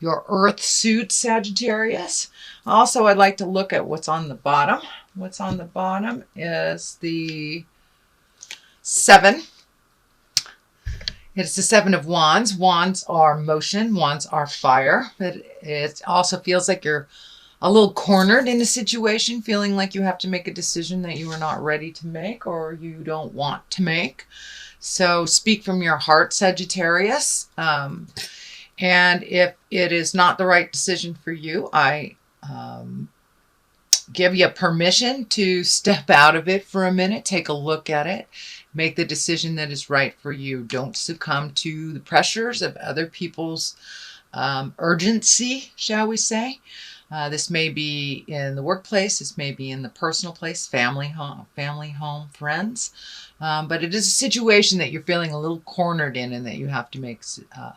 your earth suit, Sagittarius. Also, I'd like to look at what's on the bottom. What's on the bottom is the 7. It's the 7 of Wands. Wands are motion. Wands are fire. But it also feels like you're a little cornered in a situation, feeling like you have to make a decision that you are not ready to make or you don't want to make. So speak from your heart, Sagittarius. And if it is not the right decision for you, I give you permission to step out of it for a minute, take a look at it, make the decision that is right for you. Don't succumb to the pressures of other people's urgency, shall we say. This may be in the workplace, this may be in the personal place, family, home, friends. But it is a situation that you're feeling a little cornered in and that you have to make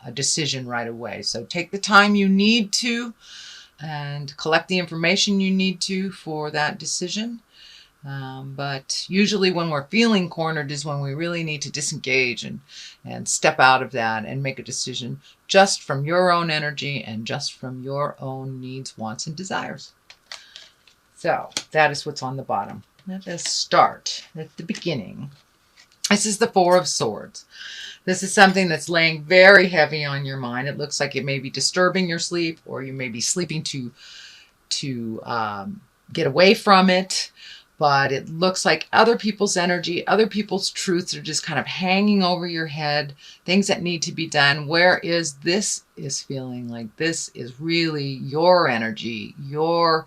a decision right away. So take the time you need to and collect the information you need to for that decision. But usually when we're feeling cornered is when we really need to disengage and step out of that and make a decision just from your own energy and just from your own needs, wants, and desires. So that is what's on the bottom. Let us start at the beginning. This is the 4 of Swords. This is something that's laying very heavy on your mind. It looks like it may be disturbing your sleep, or you may be sleeping to get away from it. But it looks like other people's energy, other people's truths are just kind of hanging over your head, things that need to be done. Whereas this is feeling like this is really your energy, your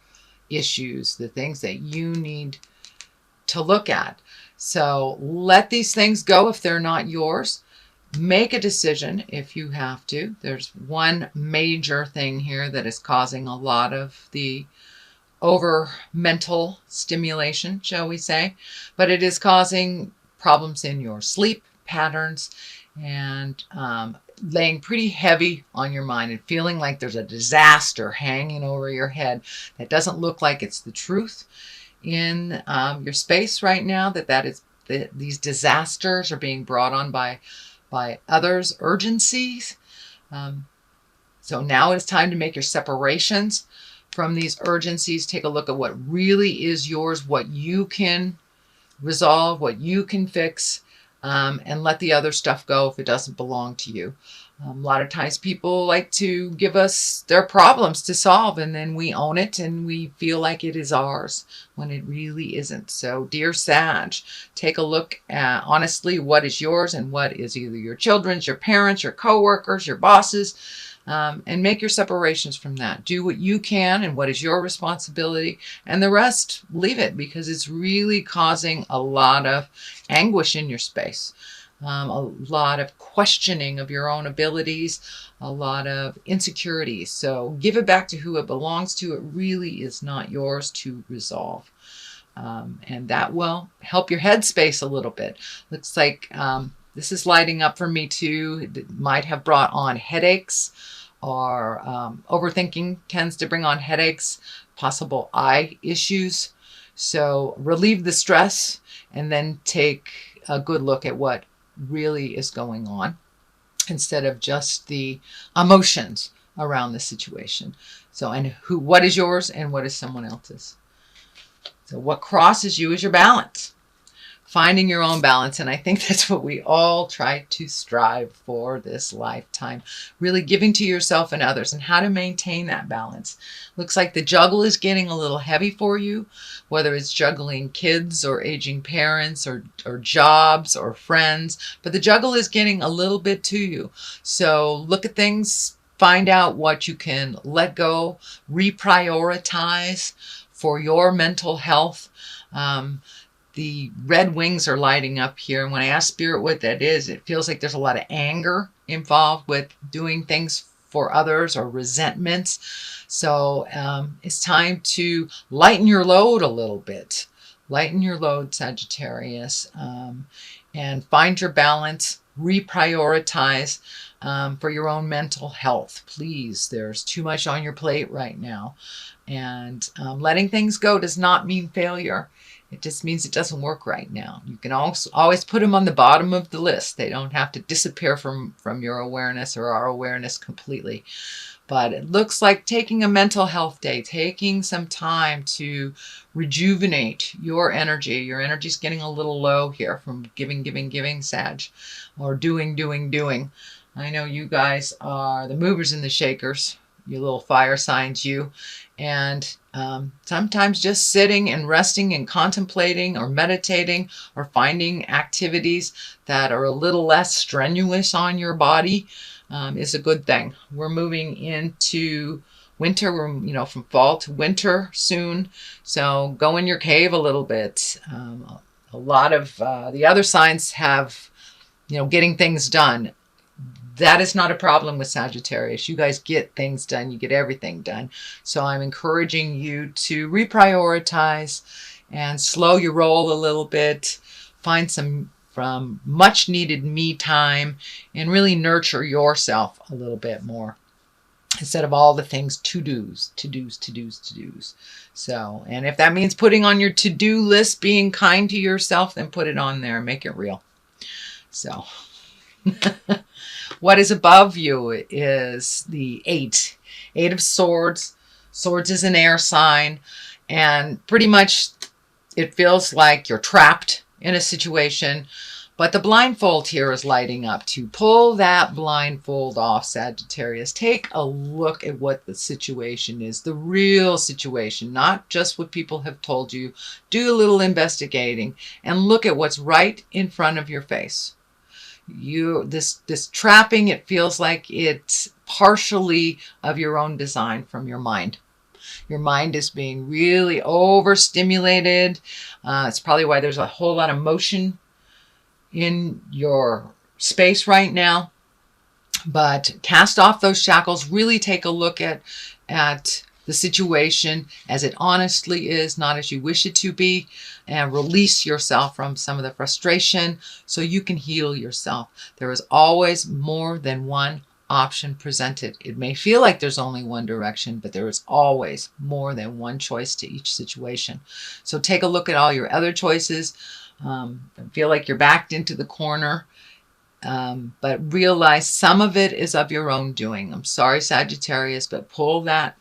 issues, the things that you need to look at. So let these things go if they're not yours. Make a decision if you have to. There's one major thing here that is causing a lot of the over mental stimulation, shall we say, but it is causing problems in your sleep patterns and laying pretty heavy on your mind and feeling like there's a disaster hanging over your head that doesn't look like it's the truth in your space right now, that is these disasters are being brought on by others' urgencies. So now it's time to make your separations from these urgencies. Take a look at what really is yours, what you can resolve, what you can fix, and let the other stuff go if it doesn't belong to you. A lot of times people like to give us their problems to solve, and then we own it and we feel like it is ours when it really isn't. So dear Sag, take a look at honestly what is yours and what is either your children's, your parents, your coworkers, your bosses, and make your separations from that. Do what you can and what is your responsibility, and the rest leave it, because it's really causing a lot of anguish in your space. A lot of questioning of your own abilities, a lot of insecurities. So give it back to who it belongs to. It really is not yours to resolve. And that will help your headspace a little bit. Looks like this is lighting up for me too. It might have brought on headaches, or overthinking tends to bring on headaches, possible eye issues. So relieve the stress and then take a good look at what really is going on instead of just the emotions around the situation. So, and what is yours and what is someone else's. So what crosses you is your balance. Finding your own balance. And I think that's what we all try to strive for this lifetime. Really giving to yourself and others, and how to maintain that balance. Looks like the juggle is getting a little heavy for you, whether it's juggling kids or aging parents or jobs or friends. But the juggle is getting a little bit to you. So look at things, find out what you can let go, reprioritize for your mental health. The red wings are lighting up here. And when I ask Spirit what that is, it feels like there's a lot of anger involved with doing things for others, or resentments. So it's time to lighten your load a little bit. Lighten your load, Sagittarius, and find your balance, reprioritize for your own mental health. Please, there's too much on your plate right now. And letting things go does not mean failure. It just means it doesn't work right now. You can also always put them on the bottom of the list. They don't have to disappear from your awareness or our awareness completely. But it looks like taking a mental health day, taking some time to rejuvenate your energy. Your energy's getting a little low here from giving, Sag, or doing. I know you guys are the movers and the shakers, you little fire signs, you. And sometimes just sitting and resting and contemplating or meditating or finding activities that are a little less strenuous on your body is a good thing. We're moving into winter. We're, from fall to winter soon. So go in your cave a little bit. A lot of the other signs have, getting things done. That is not a problem with Sagittarius. You guys get things done. You get everything done. So I'm encouraging you to reprioritize and slow your roll a little bit. Find some from much needed me time and really nurture yourself a little bit more instead of all the things to-dos. So, and if that means putting on your to-do list, being kind to yourself, then put it on there and make it real. So what is above you is the 8 of Swords. Swords is an air sign, and pretty much it feels like you're trapped in a situation, but the blindfold here is lighting up. To pull that blindfold off, Sagittarius, take a look at what the situation is, the real situation, not just what people have told you. Do a little investigating and look at what's right in front of your face. This trapping, it feels like it's partially of your own design from your mind. Your mind is being really overstimulated. It's probably why there's a whole lot of motion in your space right now. But cast off those shackles. Really take a look at the situation as it honestly is, not as you wish it to be, and release yourself from some of the frustration so you can heal yourself. There is always more than one option presented. It may feel like there's only one direction, but there is always more than one choice to each situation. So take a look at all your other choices. Feel like you're backed into the corner, but realize some of it is of your own doing. I'm sorry, Sagittarius, but pull that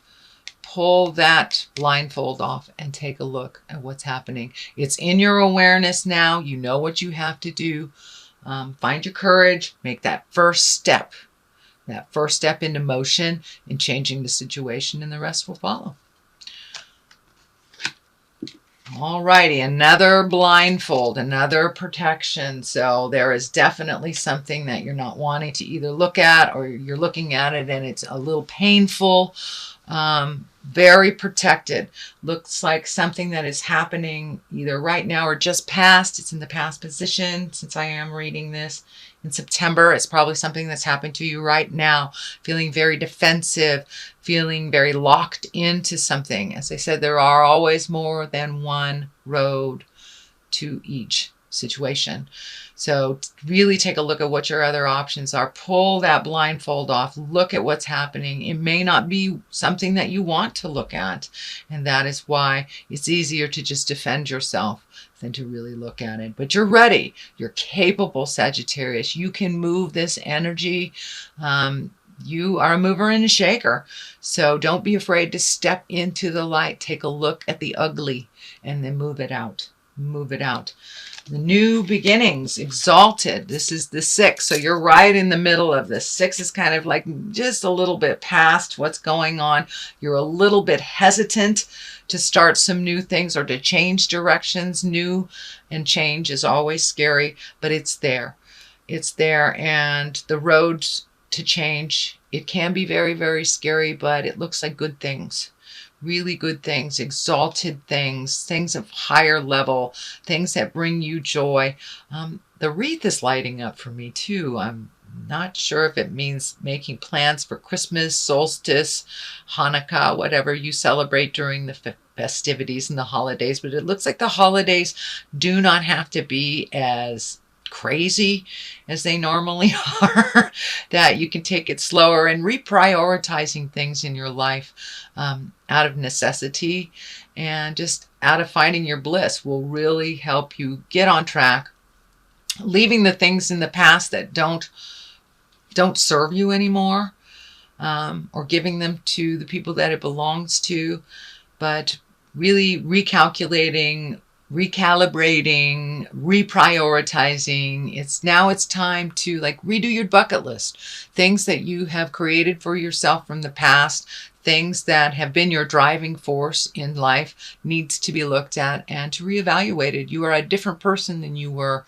blindfold off and take a look at what's happening. It's in your awareness now. You know what you have to do. Find your courage. Make that first step into motion in changing the situation, and the rest will follow. Alrighty, another blindfold, another protection. So there is definitely something that you're not wanting to either look at, or you're looking at it and it's a little painful. Very protected. Looks like something that is happening either right now or just past. It's in the past position since I am reading this in September. It's probably something that's happened to you right now. Feeling very defensive, feeling very locked into something. As I said, there are always more than one road to each situation. So really take a look at what your other options are. Pull that blindfold off. Look at what's happening. It may not be something that you want to look at. And that is why it's easier to just defend yourself than to really look at it. But you're ready. You're capable, Sagittarius. You can move this energy. You are a mover and a shaker. So don't be afraid to step into the light. Take a look at the ugly and then move it out. Move it out. The new beginnings, exalted. This is the 6. So you're right in the middle of this. 6 is kind of like just a little bit past what's going on. You're a little bit hesitant to start some new things or to change directions. New and change is always scary, but it's there. It's there. And the road to change, it can be very, very scary, but it looks like good things. Really good things, exalted things, things of higher level, things that bring you joy. The wreath is lighting up for me too. I'm not sure if it means making plans for Christmas, solstice, Hanukkah, whatever you celebrate during the festivities and the holidays, but it looks like the holidays do not have to be as crazy as they normally are, that you can take it slower, and reprioritizing things in your life out of necessity and just out of finding your bliss will really help you get on track, leaving the things in the past that don't serve you anymore. or giving them to the people that it belongs to, but really recalculating, recalibrating, reprioritizing. It's time to like redo your bucket list. Things that you have created for yourself from the past, things that have been your driving force in life needs to be looked at and to reevaluated. You are a different person than you were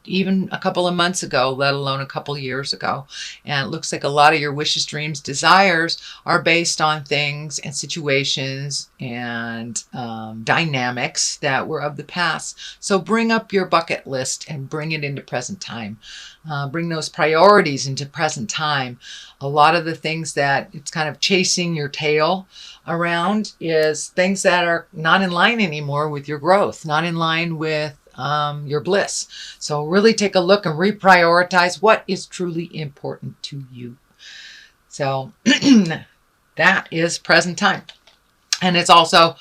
even a couple of months ago, let alone a couple of years ago. And it looks like a lot of your wishes, dreams, desires are based on things and situations and dynamics that were of the past. So bring up your bucket list and bring it into present time. Bring those priorities into present time. A lot of the things that it's kind of chasing your tail around is things that are not in line anymore with your growth, not in line with your bliss. So really take a look and reprioritize what is truly important to you. So that is present time. And it's also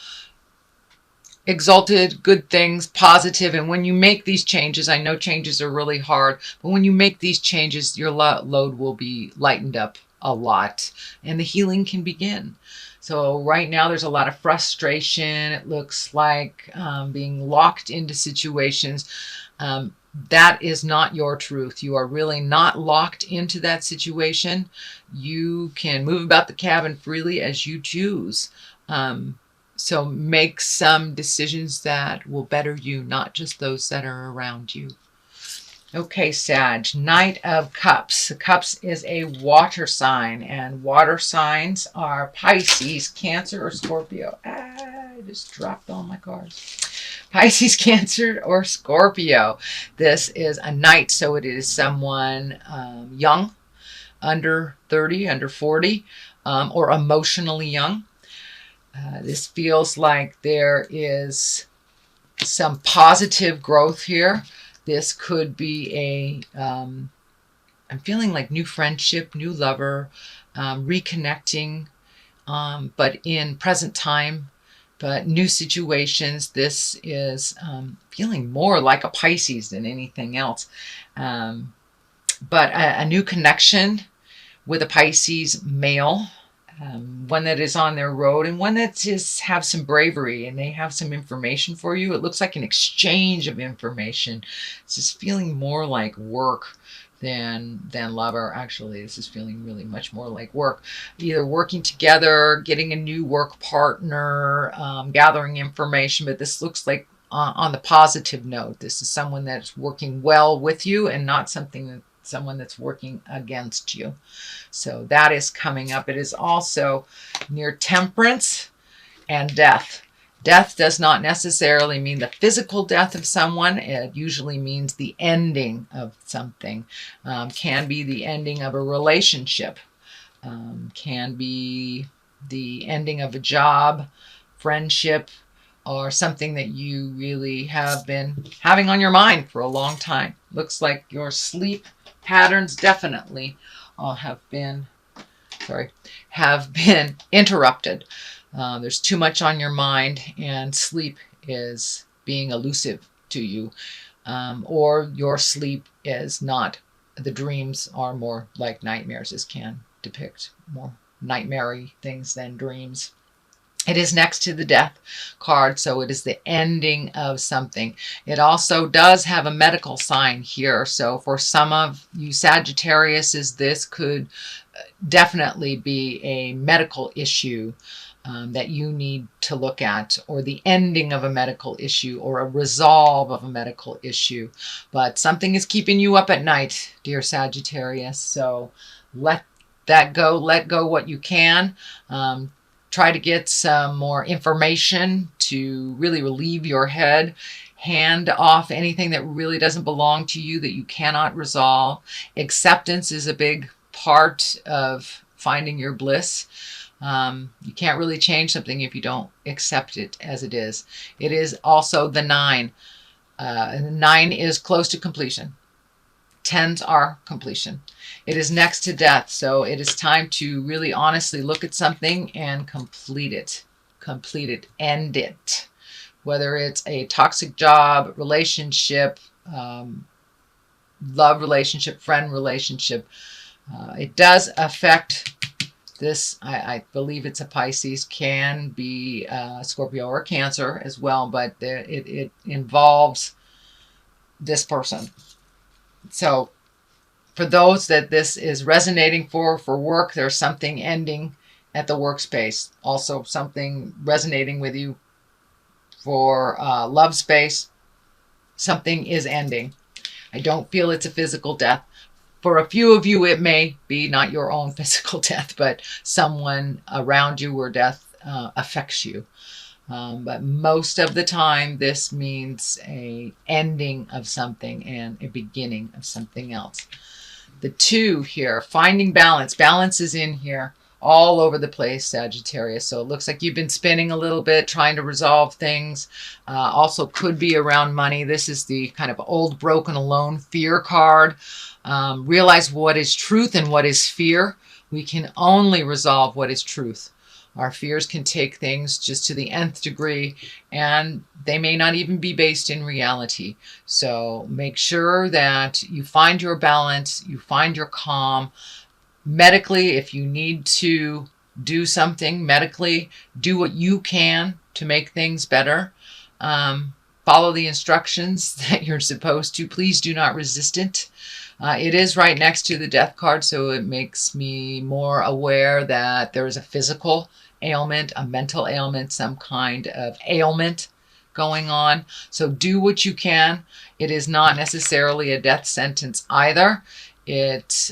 exalted, good things, positive. And when you make these changes, I know changes are really hard, but when you make these changes, your load will be lightened up a lot and the healing can begin. So right now there's a lot of frustration. It looks like being locked into situations. That is not your truth. You are really not locked into that situation. You can move about the cabin freely as you choose. So make some decisions that will better you, not just those that are around you. Okay, Sag, Knight of Cups. Cups is a water sign, and water signs are Pisces, Cancer, or Scorpio. I just dropped all my cards. Pisces, Cancer, or Scorpio. This is a knight, so it is someone young, under 30, under 40, or emotionally young. This feels like there is some positive growth here. This could be I'm feeling like new friendship, new lover, reconnecting, but in present time, but new situations. This is feeling more like a Pisces than anything else. But a new connection with a Pisces male, one that is on their road and one that just have some bravery and they have some information for you. It looks like an exchange of information. It's just feeling more like work than lover. Actually, this is feeling really much more like work. Either working together, getting a new work partner, gathering information, but this looks like on the positive note. This is someone that's working well with you and not someone that's working against you. So that is coming up. It is also near Temperance and death. Death does not necessarily mean the physical death of someone. It usually means the ending of something. Can be the ending of a relationship. Can be the ending of a job, friendship, or something that you really have been having on your mind for a long time. Looks like your sleep patterns definitely have been interrupted. There's too much on your mind and sleep is being elusive to you, or your sleep is not. The dreams are more like nightmares. This can depict more nightmare-y things than dreams. It is next to the death card, so it is the ending of something. It also does have a medical sign here. So for some of you Sagittarius, this could definitely be a medical issue that you need to look at, or the ending of a medical issue, or a resolve of a medical issue. But something is keeping you up at night, dear Sagittarius. So let that go. Let go what you can. Try to get some more information to really relieve your head. Hand off anything that really doesn't belong to you, that you cannot resolve. Acceptance is a big part of finding your bliss. You can't really change something if you don't accept it as it is. It is also the 9. 9 is close to completion. 10s are completion. It is next to death, so it is time to really honestly look at something and complete it. Complete it. End it. Whether it's a toxic job, relationship, love relationship, friend relationship. It does affect This, I believe it's a Pisces, can be Scorpio or Cancer as well, but it involves this person. So for those that this is resonating for work, there's something ending at the workspace. Also something resonating with you for love space. Something is ending. I don't feel it's a physical death. For a few of you, it may be not your own physical death, but someone around you where death affects you. But most of the time, this means a ending of something and a beginning of something else. The 2 here, finding balance. Balance is in here all over the place, Sagittarius. So it looks like you've been spinning a little bit, trying to resolve things. Also could be around money. This is the kind of old, broken, alone fear card. Realize what is truth and what is fear. We can only resolve what is truth. Our fears can take things just to the nth degree, and they may not even be based in reality. So make sure that you find your balance, you find your calm. Medically, if you need to do something medically, do what you can to make things better. Follow the instructions that you're supposed to. Please do not resist it. It is right next to the death card, so it makes me more aware that there is a physical ailment, a mental ailment, some kind of ailment going on. So do what you can. It is not necessarily a death sentence either. It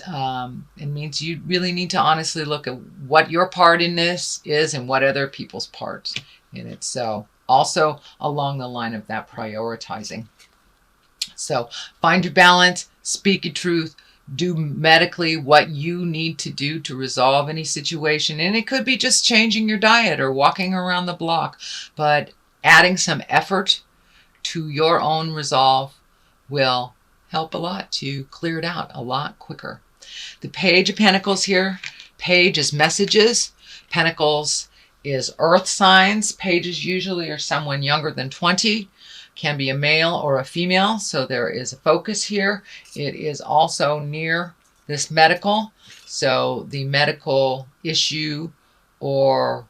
means you really need to honestly look at what your part in this is and what other people's parts in it. So also along the line of that prioritizing. So find your balance, speak your truth, do medically what you need to do to resolve any situation. And it could be just changing your diet or walking around the block, but adding some effort to your own resolve will help a lot to clear it out a lot quicker. The Page of Pentacles here. Page is messages. Pentacles is earth signs. Pages usually are someone younger than 20. Can be a male or a female, so there is a focus here. It is also near this medical, so the medical issue or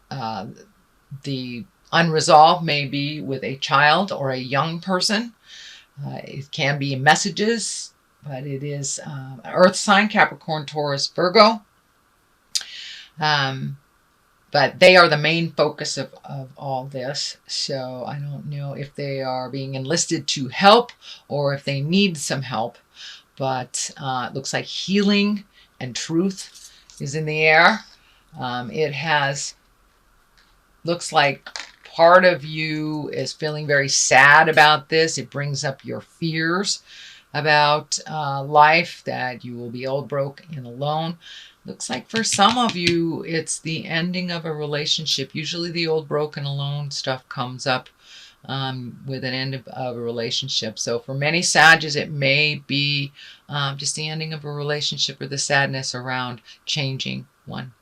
the unresolved may be with a child or a young person. It can be messages, but it is an earth sign, Capricorn, Taurus, Virgo. But they are the main focus of all this. So I don't know if they are being enlisted to help or if they need some help. But it looks like healing and truth is in the air. Looks like part of you is feeling very sad about this. It brings up your fears about life, that you will be old, broke, and alone. Looks like for some of you, it's the ending of a relationship. Usually the old, broken, alone stuff comes up with an end of a relationship. So for many Sages, it may be just the ending of a relationship or the sadness around changing one.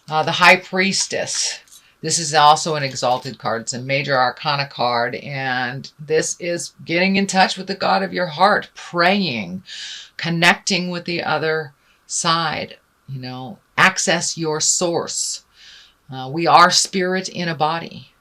The High Priestess. This is also an exalted card. It's a major arcana card. And this is getting in touch with the God of your heart, praying, connecting with the other side, access your source. We are spirit in a body.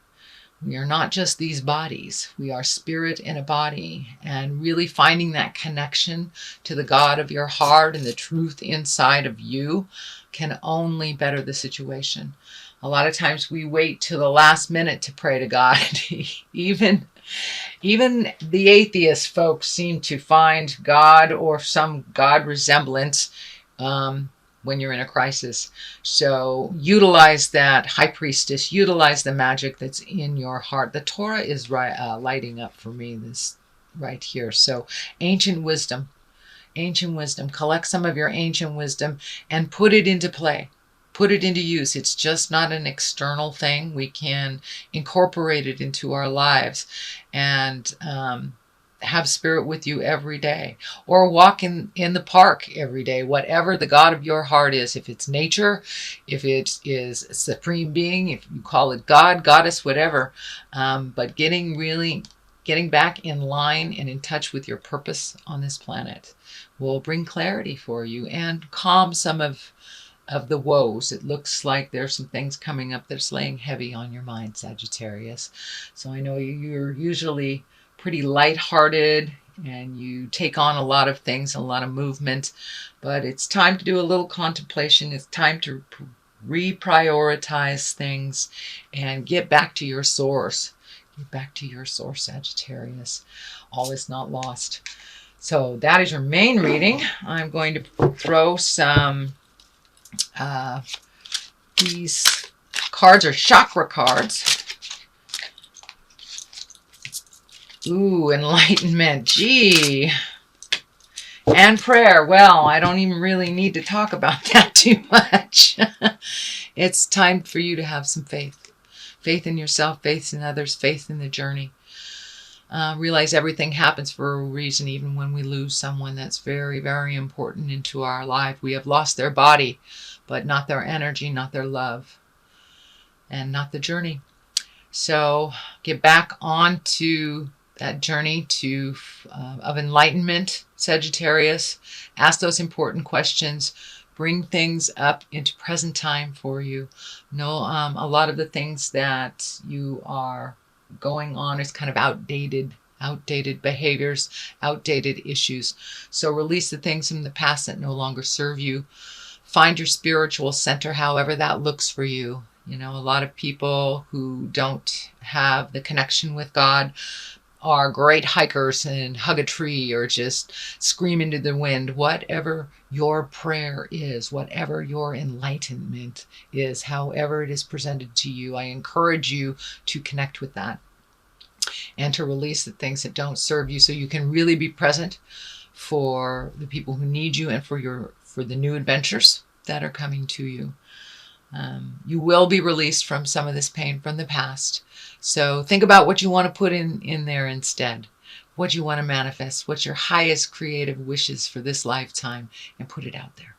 We are not just these bodies. We are spirit in a body, and really finding that connection to the God of your heart and the truth inside of you can only better the situation. A lot of times we wait till the last minute to pray to God. Even the atheist folks seem to find God or some God resemblance when you're in a crisis. So utilize that, High Priestess. Utilize the magic that's in your heart. The Torah is lighting up for me this right here. So ancient wisdom. Collect some of your ancient wisdom and put it into play. Put it into use. It's just not an external thing. We can incorporate it into our lives and have spirit with you every day, or walk in the park every day, whatever the God of your heart is. If it's nature, if it is a supreme being, if you call it God, goddess, whatever, but getting back in line and in touch with your purpose on this planet will bring clarity for you and calm some of of the woes. It looks like there's some things coming up that's laying heavy on your mind, Sagittarius. So I know you're usually pretty lighthearted and you take on a lot of things, a lot of movement, but it's time to do a little contemplation. It's time to reprioritize things and get back to your source. Get back to your source, Sagittarius. All is not lost. So that is your main reading. I'm going to throw some, these cards are chakra cards. Ooh, enlightenment. Gee. And prayer. Well, I don't even really need to talk about that too much. It's time for you to have some faith. Faith in yourself, faith in others, faith in the journey. Realize everything happens for a reason, even when we lose someone that's very, very important into our life. We have lost their body, but not their energy, not their love, and not the journey. So get back onto that journey of enlightenment, Sagittarius. Ask those important questions. Bring things up into present time for you. Know a lot of the things that you are going on is kind of outdated behaviors, outdated issues. So release the things from the past that no longer serve you. Find your spiritual center, however that looks for you. You know, a lot of people who don't have the connection with God are great hikers and hug a tree or just scream into the wind. Whatever your prayer is, whatever your enlightenment is, however it is presented to you, I encourage you to connect with that and to release the things that don't serve you so you can really be present for the people who need you and for the new adventures that are coming to you. You will be released from some of this pain from the past. So think about what you want to put in there instead. What you want to manifest. What's your highest creative wishes for this lifetime, and put it out there.